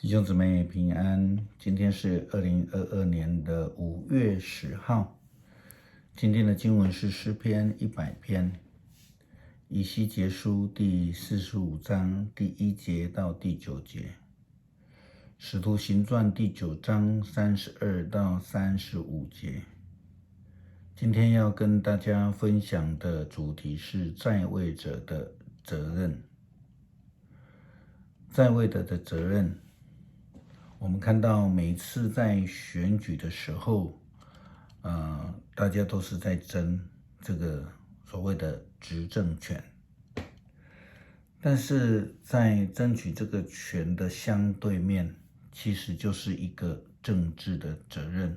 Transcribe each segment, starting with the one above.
弟兄姊妹平安，今天是2022年的5月10号。今天的经文是诗篇100篇，以西结书第45章第1节到第9节，使徒行传第9章32到35节。今天要跟大家分享的主题是在位者的责任。在位者的责任，我们看到每次在选举的时候，大家都是在争这个所谓的执政权，但是在争取这个权的相对面，其实就是一个政治的责任，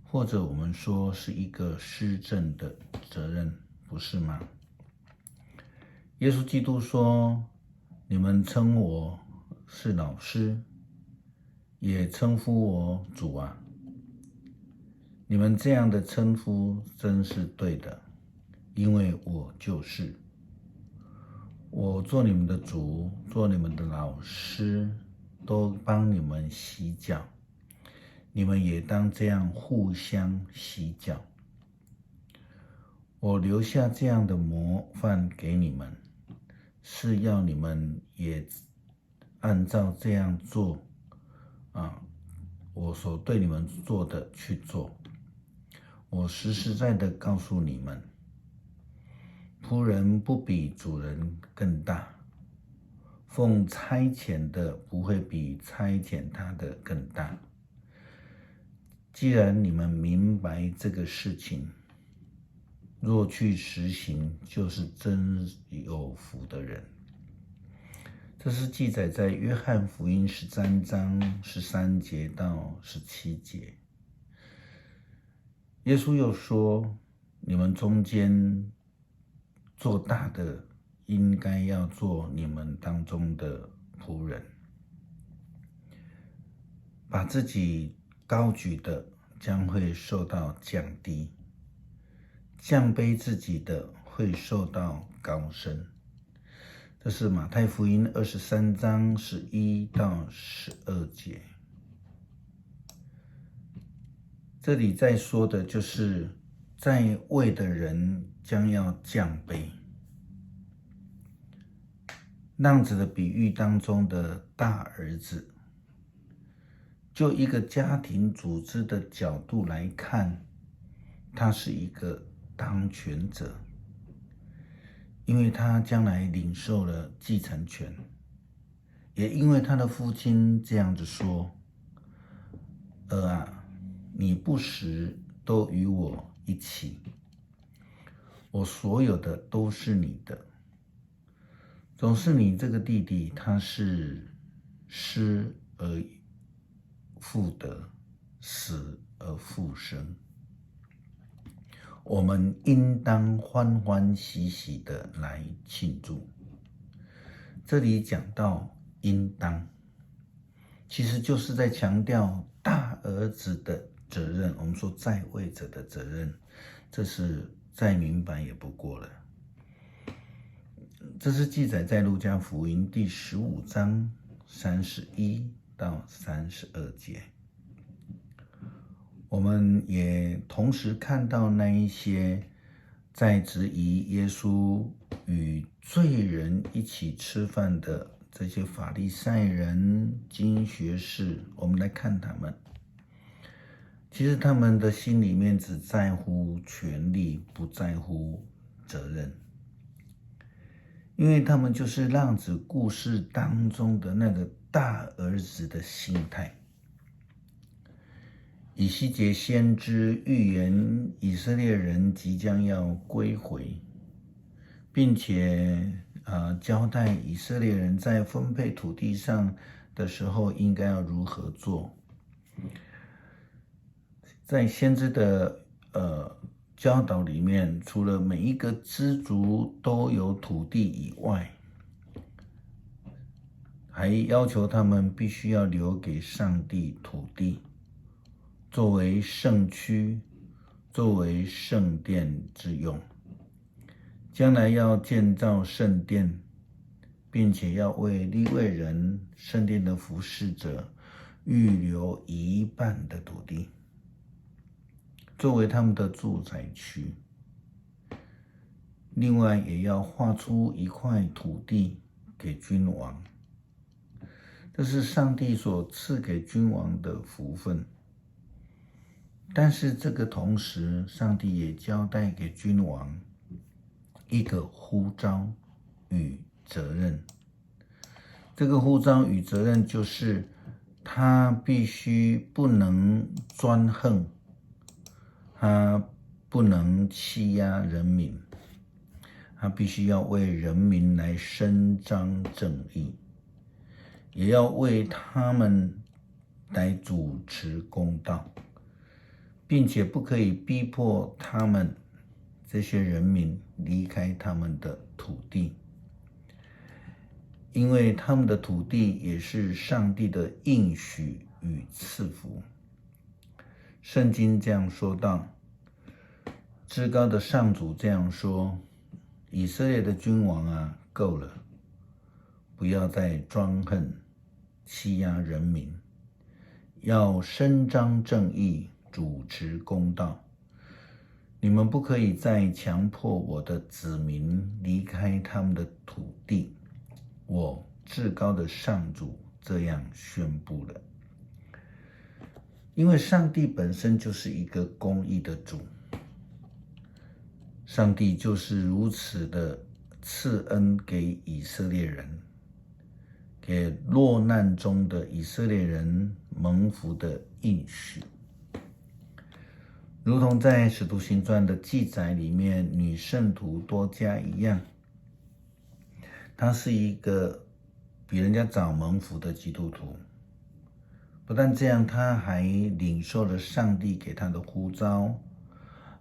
或者我们说是一个施政的责任，不是吗？耶稣基督说：“你们称我是老师，也称呼我主啊，你们这样的称呼真是对的，因为我就是。我做你们的主，做你们的老师，都帮你们洗脚，你们也当这样互相洗脚。我留下这样的模范给你们，是要你们也按照这样做我所对你们做的去做。我实实在在的告诉你们，仆人不比主人更大，奉差遣的不会比差遣他的更大。既然你们明白这个事情，若去实行，就是真有福的人。”这是记载在约翰福音13章13节到17节。耶稣又说：“你们中间做大的，应该要做你们当中的仆人；把自己高举的，将会受到降低；降卑自己的，会受到高升。”这是马太福音23章11到12节。这里在说的就是在位的人将要降卑。那样子的比喻当中的大儿子，就一个家庭组织的角度来看，他是一个当权者，因为他将来领受了继承权，也因为他的父亲这样子说：“儿啊，你不时都与我一起，我所有的都是你的。总是你这个弟弟，他是失而复得，死而复生。我们应当欢欢喜喜的来庆祝。”这里讲到应当，其实就是在强调大儿子的责任，我们说在位者的责任，这是再明白也不过了。这是记载在路加福音第15章31到32节。我们也同时看到那一些在质疑耶稣与罪人一起吃饭的这些法利赛人、经学士，我们来看他们，其实他们的心里面只在乎权力，不在乎责任，因为他们就是浪子故事当中的那个大儿子的心态。以西结先知预言以色列人即将要归回，并且交代以色列人在分配土地上的时候应该要如何做。在先知的教导里面，除了每一个支族都有土地以外，还要求他们必须要留给上帝土地，作为圣区，作为圣殿之用。将来要建造圣殿，并且要为利未人圣殿的服侍者预留一半的土地，作为他们的住宅区。另外也要划出一块土地给君王，这是上帝所赐给君王的福分。但是这个同时，上帝也交代给君王一个呼召与责任。这个呼召与责任就是他必须不能专横，他不能欺压人民，他必须要为人民来伸张正义，也要为他们来主持公道，并且不可以逼迫他们这些人民离开他们的土地，因为他们的土地也是上帝的应许与赐福。圣经这样说道，至高的上主这样说，以色列的君王啊，够了，不要再专横欺压人民，要伸张正义，主持公道。你们不可以再强迫我的子民离开他们的土地，我至高的上主这样宣布了。因为上帝本身就是一个公义的主，上帝就是如此的赐恩给以色列人，给落难中的以色列人蒙福的应许。如同在使徒行传的记载里面，女圣徒多加一样，她是一个比人家早蒙福的基督徒。不但这样，她还领受了上帝给她的呼召，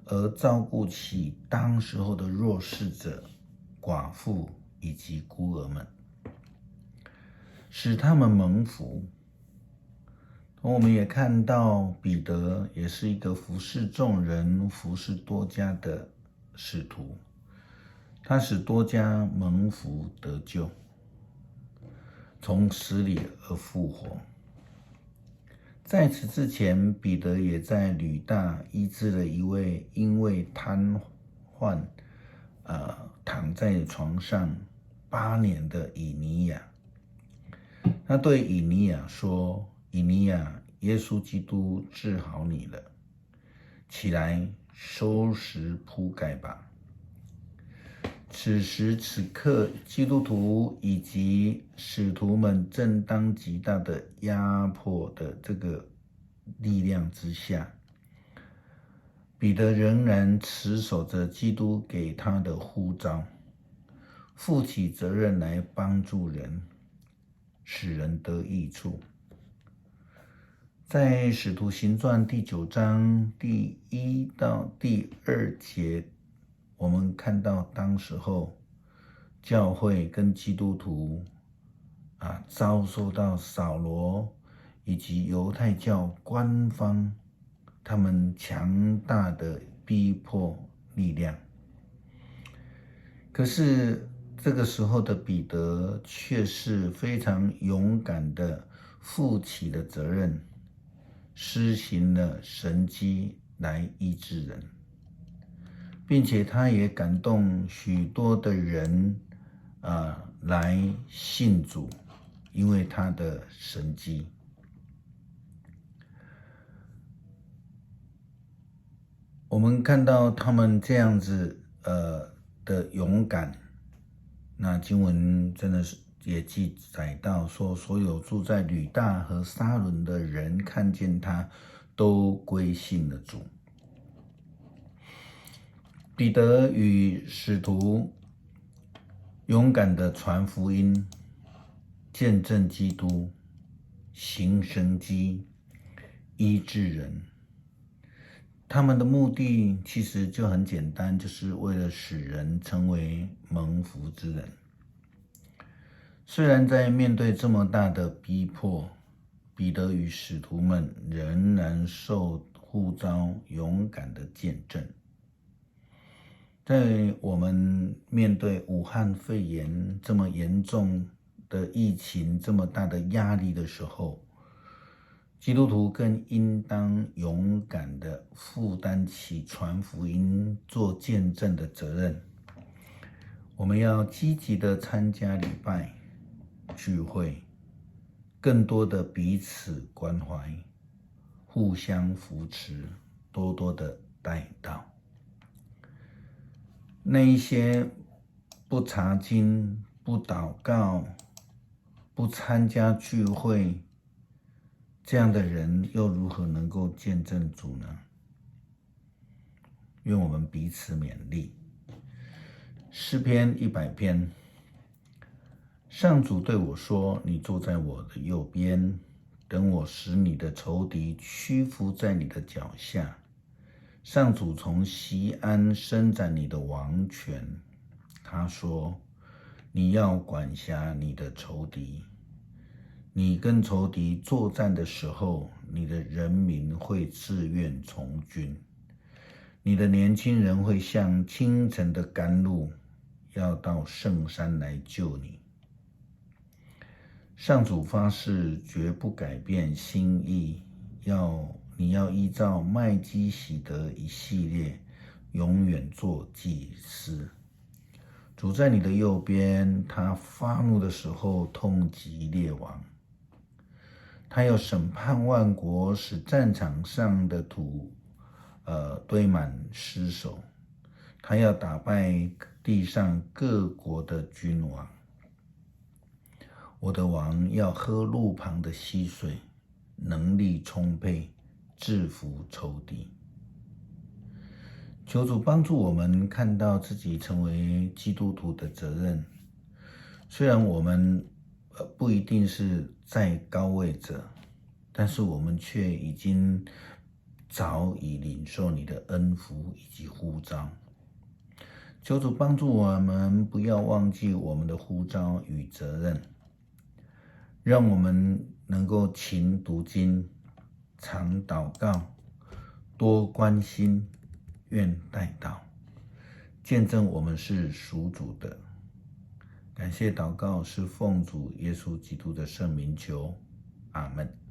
而照顾起当时候的弱势者、寡妇以及孤儿们，使他们蒙福。我们也看到彼得也是一个服侍众人、服侍多家的使徒，他使多家蒙福得救，从死里而复活。在此之前，彼得也在吕大医治了一位因为瘫痪躺在床上8年的以尼亚。他对以尼亚说，以尼亚，耶稣基督治好你了，起来收拾铺盖吧。此时此刻，基督徒以及使徒们正当极大的压迫的这个力量之下，彼得仍然持守着基督给他的呼召，负起责任来帮助人，使人得益处。在使徒行传第9章第1到第2节，我们看到当时候教会跟基督徒遭受到扫罗以及犹太教官方他们强大的逼迫力量。可是这个时候的彼得却是非常勇敢的负起了责任，施行了神迹来医治人，并且他也感动许多的人来信主，因为他的神迹。我们看到他们这样子的勇敢，那经文真的是也记载到说，所有住在吕大和撒伦的人看见他，都归信了主。彼得与使徒勇敢的传福音，见证基督，行神迹，医治人。他们的目的其实就很简单，就是为了使人成为蒙福之人。虽然在面对这么大的逼迫，彼得与使徒们仍然受呼召，勇敢的见证。在我们面对武汉肺炎这么严重的疫情、这么大的压力的时候，基督徒更应当勇敢地负担起传福音、做见证的责任。我们要积极地参加礼拜、聚会，更多的彼此关怀，互相扶持，多多的带祷。那一些不查经、不祷告、不参加聚会，这样的人又如何能够见证主呢？愿我们彼此勉励。诗篇100篇，上主对我说：你坐在我的右边，等我使你的仇敌屈服在你的脚下。上主从锡安伸展你的王权，他说：你要管辖你的仇敌。你跟仇敌作战的时候，你的人民会自愿从军。你的年轻人会像清晨的甘露，要到圣山来救你。上主发誓绝不改变心意，你要依照麦基洗德一系列，永远做祭司。主在你的右边，他发怒的时候痛击列王，他要审判万国，使战场上的土堆满尸首，他要打败地上各国的君王。我的王要喝路旁的溪水，能力充沛，制服仇敌。求主帮助我们看到自己成为基督徒的责任。虽然我们不一定是在高位者，但是我们却已经早已领受你的恩福以及呼召。求主帮助我们不要忘记我们的呼召与责任，让我们能够勤读经，常祷告，多关心，愿代祷，见证我们是属主的。感谢祷告是奉主耶稣基督的圣名求，阿们。